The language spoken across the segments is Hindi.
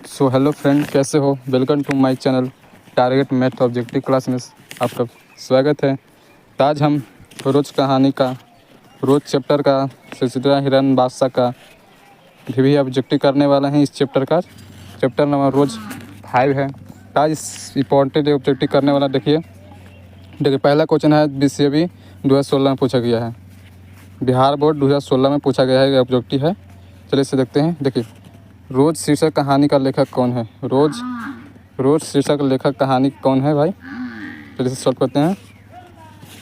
सो हेलो फ्रेंड, कैसे हो? Welcome to my channel target math objective class में आपका स्वागत है। तो आज हम रोज़ कहानी का रोज़ चैप्टर का सिलसिला हिरन बादशाह का भी ऑब्जेक्टिव करने वाला हैं। इस चैप्टर का चैप्टर नंबर रोज़ 5 है। तो आज इस इम्पोर्टेंट ऑब्जेक्टिव करने वाला देखिए पहला क्वेश्चन है BCAB 2016 में पूछा गया है। बिहार बोर्ड 2016 में पूछा गया है, ये ऑब्जेक्टिव है। चलिए इसे देखते हैं। देखिए, रोज़ शीर्षक कहानी का लेखक कौन है? रोज़ शीर्षक लेखक कहानी कौन है भाई? चलिए इसे सॉल्व करते हैं।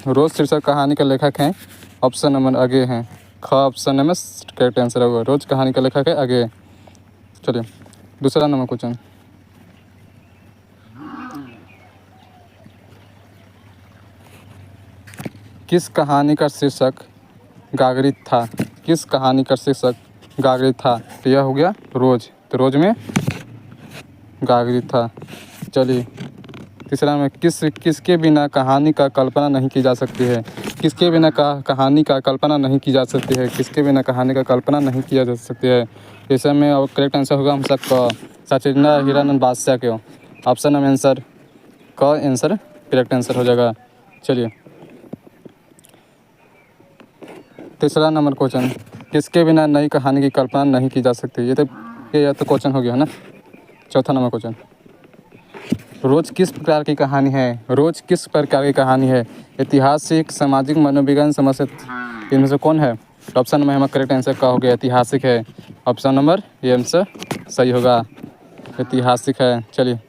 रोज़ शीर्षक कहानी का लेखक हैं, ऑप्शन नंबर आगे हैं। ख ऑप्शन नंबर करेक्ट आंसर होगा। रोज़ कहानी का लेखक है आगे। चलिए दूसरा नंबर क्वेश्चन, किस कहानी का शीर्षक गागरित था? किस कहानी का शीर्षक गागरित था? तो यह हो गया रोज़। तो रोज़ में गागरित था। चलिए तीसरा में किसके बिना कहानी का कल्पना नहीं की जा सकती है? किसके बिना कहानी का कल्पना नहीं की जा सकती है? किसके बिना कहानी का कल्पना नहीं किया जा सकती है? इस में और करेक्ट आंसर होगा हम सबका सचिंदा हिरन बादशाह के। ऑप्शन नंबर आंसर का आंसर करेक्ट आंसर हो जाएगा। चलिए तीसरा नंबर क्वेश्चन, किसके बिना नई कहानी की कल्पना नहीं की जा सकती? ये तो क्वेश्चन हो गया है ना। चौथा नंबर क्वेश्चन, रोज़ किस प्रकार की कहानी है? रोज़ किस प्रकार की कहानी है? ऐतिहासिक, सामाजिक, मनोविज्ञान, समस्या, इनमें से कौन है? ऑप्शन नंबर हमारा करेक्ट आंसर का हो गया ऐतिहासिक है। ऑप्शन नंबर ये आंसर सही होगा, ऐतिहासिक है। चलिए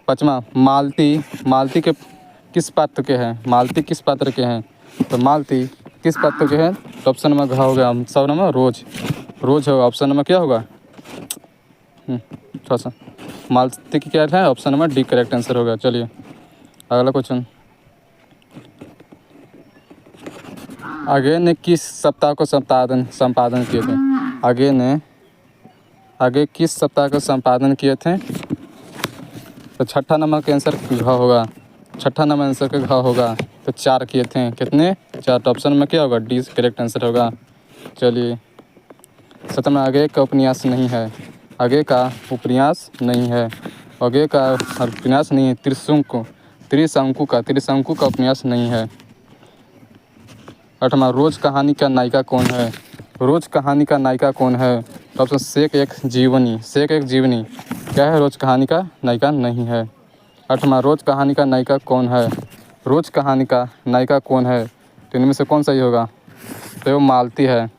पाँचवा, मालती के किस पात्र के हैं? मालती किस पात्र के हैं? तो मालती किस पात्र के हैं? तो ऑप्शन नंबर घ हो गया। सब नंबर रोज़ होगा। ऑप्शन नंबर क्या होगा? थोड़ा सा मालती की क्या है? Option number D correct answer होगा। चलिए अगला क्वेश्चन, आगे ने किस सप्ताह को संपादन किए थे? आगे किस सप्ताह को संपादन किए थे? तो छठा नंबर का आंसर घ होगा। छठा नंबर आंसर का घ होगा। तो 4 किए थे। कितने? 4। तो ऑप्शन में क्या होगा? डी करेक्ट आंसर होगा। चलिए सतम, आगे का उपन्यास नहीं है। आगे का उपन्यास नहीं है। आगे का उपन्यास नहीं है। त्रिशंकु का उपन्यास नहीं है। आठवां, रोज़ कहानी का नायिका कौन है? रोज़ कहानी का नायिका कौन है? ऑप्शन शेख एक जीवनी क्या है? रोज़ कहानी का नायिका नहीं है। आठवां, रोज़ कहानी का नायिका कौन है? रोज़ कहानी का नायिका कौन है? तो इनमें से कौन सही होगा? तो वो मालती है।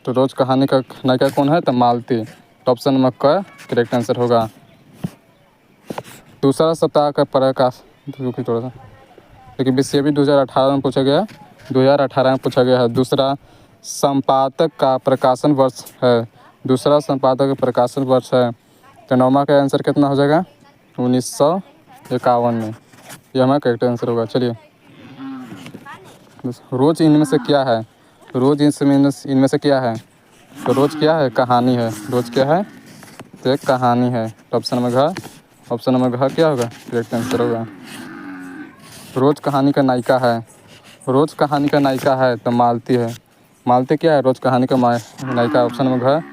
तो रोज़ कहानी का नायिका कौन है? तो मालती। तो ऑप्शन नंबर का करेक्ट आंसर होगा। दूसरा सप्ताह का प्रकाश थोड़ा सा देखिए, BCAB 2018 में पूछा गया। 2018 में पूछा गया है। दूसरा संपादक का प्रकाशन वर्ष है। दूसरा संपादक का प्रकाशन वर्ष है। तो नौमा का आंसर कितना हो जाएगा? 1951 में। यह हमारा करेक्ट आंसर होगा। चलिए रोज़ इनमें से क्या है? रोज़ इनमें से क्या है? तो रोज़ क्या है? कहानी है। रोज़ क्या है? तो एक कहानी है। तो ऑप्शन नंबर घ क्या होगा? करेक्ट आंसर होगा। रोज़ कहानी का नायिका है। रोज़ कहानी का नायिका है तो मालती है। मालती क्या है? रोज़ कहानी का नायिका। ऑप्शन नंबर घ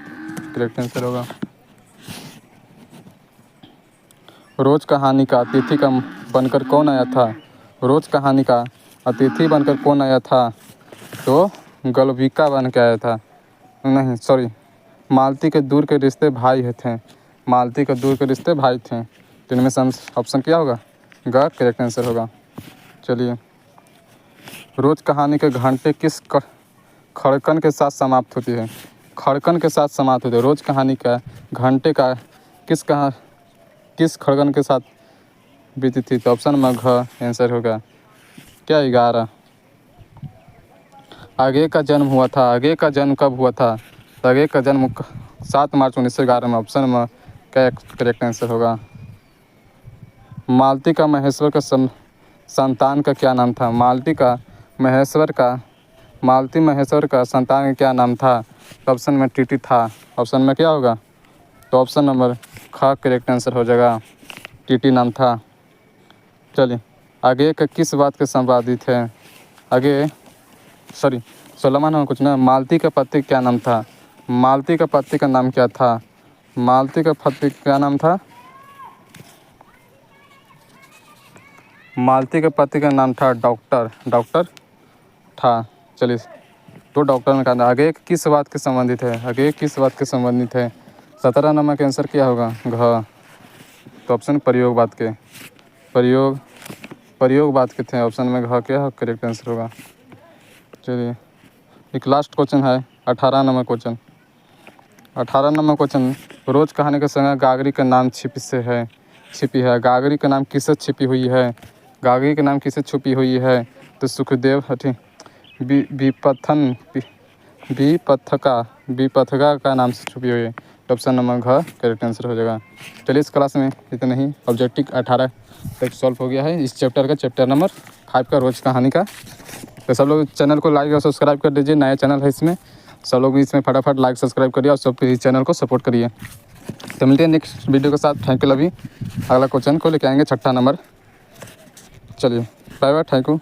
करेक्ट आंसर होगा। रोज़ कहानी का अतिथि का बनकर कौन आया था? रोज़ कहानी का अतिथि बनकर कौन आया था? तो गलविका बन के आया था। नहीं सॉरी, मालती के दूर के रिश्ते भाई थे। मालती के दूर के रिश्ते भाई थे। तो इनमें से ऑप्शन क्या होगा? ग करेक्ट आंसर होगा। चलिए रोज़ कहानी के घंटे किस खड़कन के साथ समाप्त होती है? खड़कन के साथ समाप्त होती है। रोज़ कहानी का घंटे का किस खड़कन के साथ बीती थी? तो ऑप्शन नंबर घ आंसर होगा। क्या? 11। आगे का जन्म हुआ था। आगे का जन्म कब हुआ था? तो आगे का जन्म 7 मार्च 1911 में। ऑप्शन नंबर क्या करेक्ट आंसर होगा। मालती का महेश्वर का संतान का क्या नाम था? मालती महेश्वर का संतान का क्या नाम था? तो ऑप्शन में टीटी था। ऑप्शन में क्या होगा? तो ऑप्शन नंबर ख करेक्ट आंसर हो जाएगा। टीटी नाम था। चलिए आगे का किस बात के संपादित है? आगे 16वां नंबर कुछ ना, मालती का पति क्या नाम था? मालती का पति का नाम क्या था? मालती का पति क्या नाम था? मालती के पति का नाम था डॉक्टर। डॉक्टर था। चलिए, तो डॉक्टर में कहा आगे किस बात के संबंधित है? आगे किस बात के संबंधित है? 17 नंबर का आंसर क्या होगा? घ। तो ऑप्शन प्रयोग बात के, प्रयोग बात के थे। ऑप्शन में घ क्या करेक्ट आंसर होगा। चलिए, एक लास्ट क्वेश्चन है 18 नंबर क्वेश्चन। 18 नंबर क्वेश्चन, रोज कहानी के संग गागरी का नाम छिपी है। गागरी का नाम किससे छिपी हुई है? गागरी का नाम किससे छुपी हुई है? तो सुखदेव हठी विपथका का नाम से छुपी हुई है। ऑप्शन नंबर घ करेक्ट आंसर हो जाएगा। चलिए, इस क्लास में इतना ही। ऑब्जेक्टिव 18 तक सॉल्व हो गया है इस चैप्टर का, चैप्टर नंबर 5 का रोज कहानी का। तो सब लोग चैनल को लाइक और सब्सक्राइब कर दीजिए, नया चैनल है इसमें। सब लोग इसमें फटाफट लाइक सब्सक्राइब करिए और सब इस चैनल को सपोर्ट करिए। तो मिलते हैं नेक्स्ट वीडियो के साथ। Thank you. अभी अगला क्वेश्चन को लेके आएंगे 6 नंबर। चलिए, बाय बाय, थैंक यू।